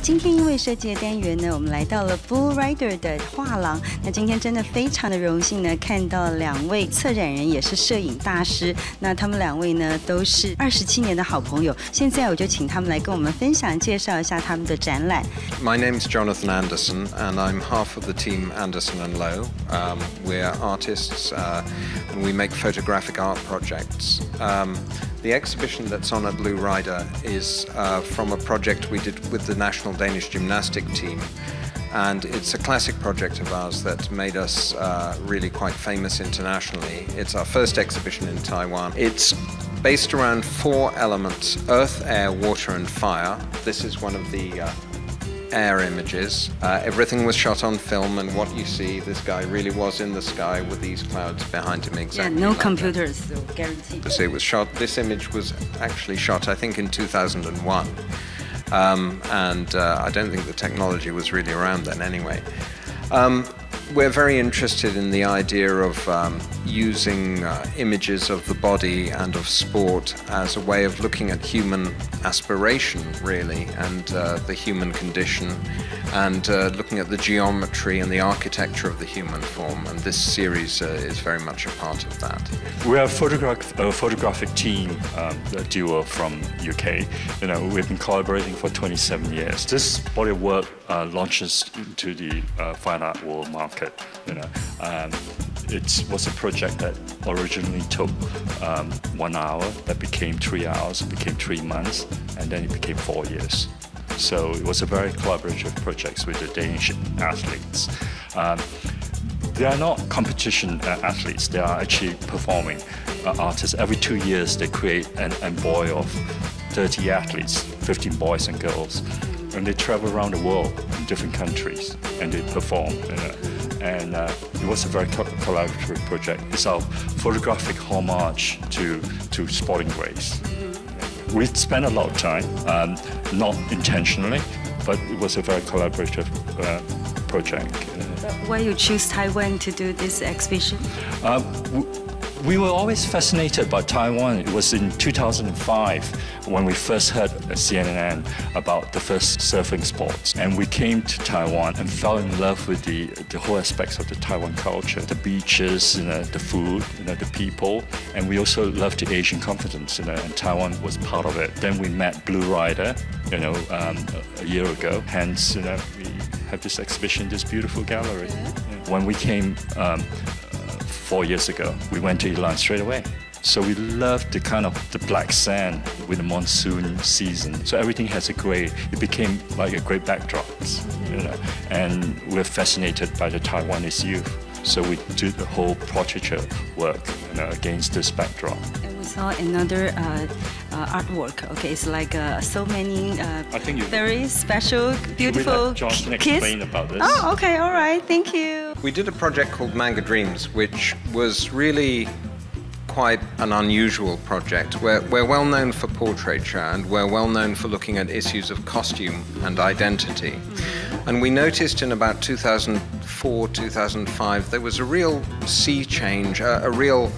今天因为设计的单元呢，我们来到了 Blue Rider 的画廊。那今天真的非常的荣幸呢，看到两位策展人也是摄影大师。那他们两位呢，都是27年的好朋友。现在我就请他们来跟我们分享、介绍一下他们的展览。My name's Jonathan Anderson, and I'm half of the team Anderson and Low. We're artists, and we make photographic art projects. The exhibition that's on at Blue Rider is from a project we did with the National Danish Gymnastic Team, and it's a classic project of ours that made us really quite famous internationally. It's our first exhibition in Taiwan. It's based around 4 elements: earth, air, water and fire. This is one of the air images. Everything was shot on film, and what you see, this guy really was in the sky with these clouds behind him exactly. Yeah, no like computers, so guaranteed. So it was shot, this image was actually shot, I think, in 2001. And I don't think the technology was really around then anyway. We're very interested in the idea of using images of the body and of sport as a way of looking at human aspiration, really, and the human condition, and looking at the geometry and the architecture of the human form. And this series is very much a part of that. We're a photographic team, a duo from UK. You know, we've been collaborating for 27 years. This body of work launches into the fine art world market. You know, it was a project that originally took 1 hour, that became 3 hours, it became 3 months, and then it became 4 years. So it was a very collaborative project with the Danish athletes. They are not competition athletes, they are actually performing artists. Every 2 years they create an envoy of 30 athletes, 15 boys and girls, and they travel around the world in different countries and they perform. You know. And it was a very collaborative project. It's our photographic homage to sporting race. We spent a lot of time, not intentionally, but it was a very collaborative project. Why you choose Taiwan to do this exhibition? We were always fascinated by Taiwan. It was in 2005 when we first heard at CNN about the first surfing sports. And we came to Taiwan and fell in love with the whole aspects of the Taiwan culture, the beaches, you know, the food, you know, the people. And we also loved the Asian confidence, you know, and Taiwan was part of it. Then we met Blue Rider, you know, a year ago. Hence, you know, we have this exhibition, this beautiful gallery. Yeah. When we came 4 years ago, we went to Ilan straight away. So we loved the kind of the black sand with the monsoon season. So everything has a gray. It became like a great backdrop, you know. And we're fascinated by the Taiwanese youth. So we do the whole portraiture work, you know, against this backdrop. And we saw another artwork. Okay, it's like so many very special, beautiful Jonathan kids. Explain about this. Oh, okay, all right, thank you. We did a project called Manga Dreams, which was really quite an unusual project. We're well known for portraiture, and we're well known for looking at issues of costume and identity. And we noticed in about 2004, 2005, there was a real sea change, a real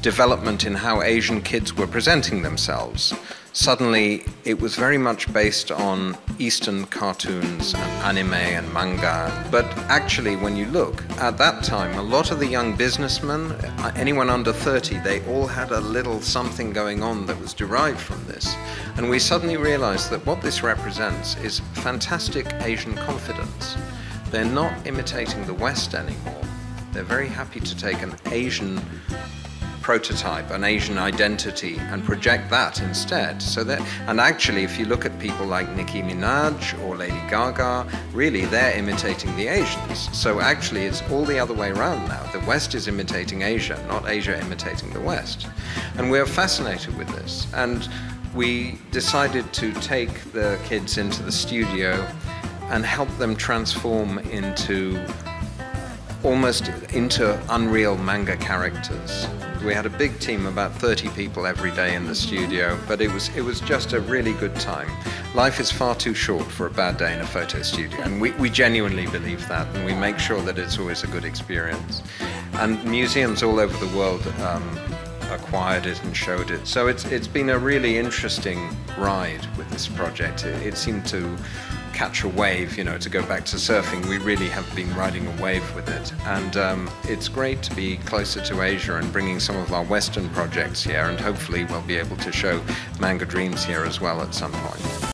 development in how Asian kids were presenting themselves. Suddenly, it was very much based on Eastern cartoons and anime and manga. But actually, when you look, at that time, a lot of the young businessmen, anyone under 30, they all had a little something going on that was derived from this. And we suddenly realized that what this represents is fantastic Asian confidence. They're not imitating the West anymore. They're very happy to take an Asian prototype, an Asian identity, and project that instead. So that, and actually, if you look at people like Nicki Minaj or Lady Gaga, really they're imitating the Asians. So actually, it's all the other way around now. The West is imitating Asia, not Asia imitating the West. And we're fascinated with this. And we decided to take the kids into the studio and help them transform almost into unreal manga characters. We had a big team, about 30 people every day in the studio, but it was just a really good time. Life is far too short for a bad day in a photo studio, and we genuinely believe that, and we make sure that it's always a good experience. And museums all over the world acquired it and showed it. So it's been a really interesting ride with this project. It seemed to catch a wave, to go back to surfing. We really have been riding a wave with it. And it's great to be closer to Asia and bringing some of our Western projects here, and hopefully we'll be able to show Manga Dreams here as well at some point.